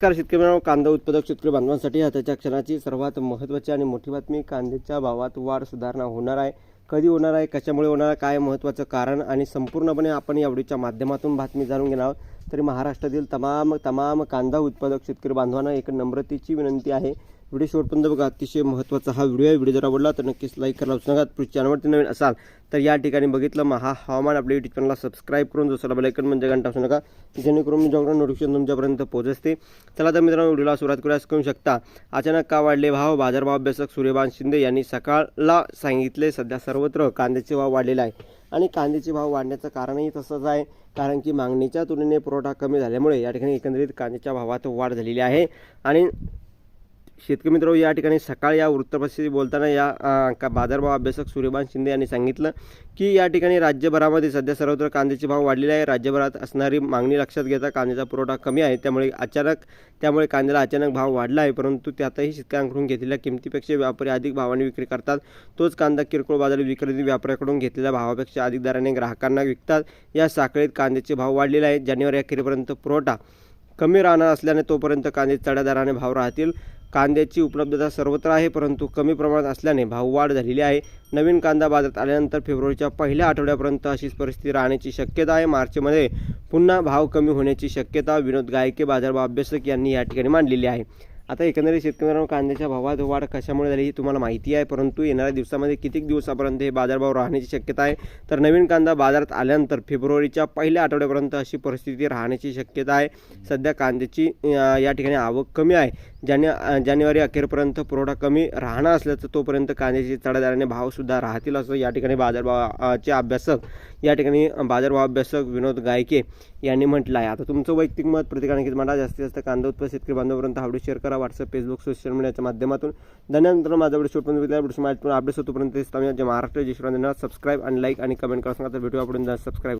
नमस्कार शेतकरी मित्रांनो, कांदा उत्पादक शेतकरी बांधवांसाठी आताच्या क्षणाची सर्वात महत्त्वाची आणि मोठी बातमी. कांद्याच्या भावात वाढ सुधारणा होणार आहे. कधी होणार आहे, कशामुळे होणार आहे, काय महत्त्वाचं कारण आणि संपूर्णपणे आपण या व्हिडिओच्या माध्यमातून बातमी जाणून घेणार आहोत. तरी महाराष्ट्रातील तमाम कांदा उत्पादक शेतकरी बांधवांना एक नम्रतेची विनंती आहे. व्हिडिओ शेवटपर्यंत बघा, अतिशय महत्त्वाचा हा व्हिडिओ आहे. व्हिडिओ जर आवडला तर नक्कीच लाईक करायला विसरू नका. पुढच्या चॅनलवरती नवीन असाल तर या ठिकाणी बघितलं हवामान आपल्या यूट्यूब चॅनलला सबस्क्राईब करून दुसरा बेल आयकॉन म्हणजे घंटा वाजवू नका, जेणेकरून मी जेव्हा नोटिफिकेशन तुमच्यापर्यंत पोहोचते. चला तर मित्रांनो, व्हिडिओला सुरुवात करूया. करू शकता अचानक का वाढले भाव. बाजारभाव अभ्यासक सूर्यकांत शिंदे यांनी सकाळला सांगितले, सध्या सर्वत्र कांद्याचे भाव वाढलेला आहे आणि कांद्याचे भाव वाढण्याचं कारणही तसंच आहे. कारण की मागणीच्या तुलनेने पुरवठा कमी झाल्यामुळे या ठिकाणी एकंदरीत कांद्याच्या भावात वाढ झालेली आहे. आणि शेतकरी मित्र, या ठिकाणी सकाळी या वृत्तपत्राशी बोलताना या बाजारभाव अभ्यासक सूर्यकांत शिंदे यांनी सांगितलं की या ठिकाणी राज्यभरामध्ये सध्या सर्वत्र कांद्याचे भाव वाढलेले आहे. राज्यभरात असणारी मागणी लक्षात घेता कांद्याचा पुरवठा कमी आहे, त्यामुळे कांद्याला अचानक भाव वाढला आहे. परंतु त्यातही शेतकऱ्यांकडून घेतलेल्या किमतीपेक्षा व्यापारी अधिक भावाने विक्री करतात. तोच कांदा किरकोळ बाजारात विक्रेते व्यापाऱ्याकडून घेतलेल्या भावापेक्षा अधिक दराने ग्राहकांना विकतात. या साखळीत कांद्याचे भाव वाढलेले आहेत. जानेवारी अखेरपर्यंत पुरवठा कमी राहणार असल्याने तोपर्यंत कांदे चढ्या दराने भाव राहतील. कांद्याची उपलब्धता सर्वत्र आहे, परंतु कमी प्रमाणात असल्याने भाववाढ झालेली आहे. नवीन कांदा बाजारात आल्यानंतर फेब्रुवारीच्या पहिल्या आठवड्यापर्यंत अशीच परिस्थिती राहण्याची शक्यता आहे. मार्चमध्ये पुन्हा भाव कमी होण्याची शक्यता विनोद गायके बाजारभाव अभ्यासक यांनी या ठिकाणी मांडलेली आहे. आता एकंदरीत शेतकऱ्यांना कांद्याच्या भावात वाढ कशामुळे झाली ही तुम्हाला माहिती आहे, परंतु येणाऱ्या दिवसामध्ये कितीक दिवसापर्यंत हे बाजारभाव राहण्याची शक्यता आहे. तर नवीन कांदा बाजारात आल्यानंतर फेब्रुवारीच्या पहिल्या आठवड्यापर्यंत अशी परिस्थिती राहण्याची शक्यता आहे. सध्या कांद्याची या ठिकाणी आवक कमी आहे. जानेवारी अखेरपर्यंत पुरवठा कमी राहणार असल्याचं तोपर्यंत कांद्याचे चढ्या दराने भावसुद्धा राहतील असं या ठिकाणी बाजारभावाचे अभ्यासक बाजारभाव अभ्यासक विनोद गायके यांनी म्हटलं आहे. आता तुमचं वैयक्तिक मत प्रत्येकाने मला जास्तीत जास्त कांदा उत्पादक शेतकरी बांधवांपर्यंत हा व्हिडिओ शेअर करा. व्हॉट्सअप, फेसबुक, सोशल मीडियाच्या माध्यमातून. धन्यवाद. माझा व्हिडिओ शेवटपर्यंत अपडेट्स होतोपर्यंत महाराष्ट्र सबस्क्राईब आणि लाईक आणि कमेंट करा. सांगा तर व्हिडिओ आपण सबस्क्राईब.